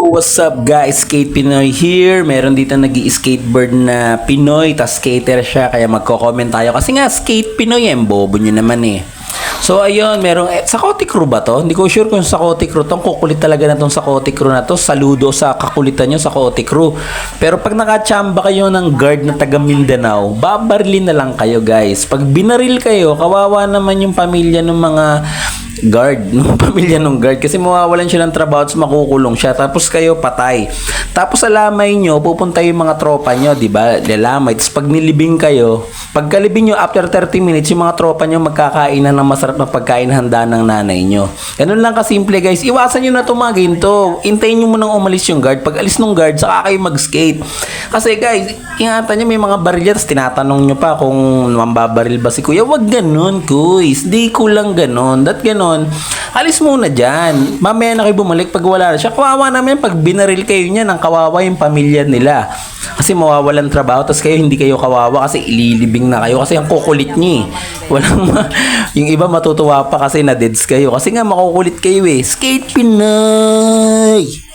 What's up guys? Skate Pinoy here. Meron dito nag-i-skateboard na Pinoy, tas skater siya, kaya magko-comment tayo. Kasi nga, skate Pinoy bobo nyo naman eh. So ayun, sa Kote Crew ba to? Hindi ko sure kung sa Kote Crew to. Ang kukulit talaga na tong sa Kote Crew na to. Saludo sa kakulitan nyo sa Kote Crew. Pero pag nakachamba kayo ng guard na taga Mindanao, babarlin na lang kayo guys. Pag binaril kayo, kawawa naman yung pamilya ng mga guard, ng pamilya ng guard, kasi mawawalan siya ng trabaho at makukulong siya, tapos kayo patay. Tapos sa lamay nyo pupunta yung mga tropa nyo, di ba? Lalamay. Tapos pag nilibing kayo, pagkalibing nyo after 30 minutes, yung mga tropa nyo magkakainan ng masarap na pagkain handa ng nanay nyo. Ganun lang kasimple guys. Iwasan nyo na itong mga ginto. Intayin nyo munang umalis yung guard. Pag alis ng guard, saka kayo mag-skate. Kasi guys, ingatan nyo, may mga baril yan, tapos tinatanong nyo pa kung mambabaril ba si kuya. Wag ganun kuys, di ko lang ganun. Dat ganun, alis muna dyan. Mamaya na kayo bumalik pag wala na siya. Kawawa naman pag binaril kayo niya, ng kawawa yung pamilya nila. Kasi mawawalan trabaho, tapos kayo hindi kayo kawawa kasi ililibing na kayo kasi ang kukulit niyo yung iba matutuwa pa kasi na deads kayo. Kasi nga makukulit kayo eh. Skate Pinoy!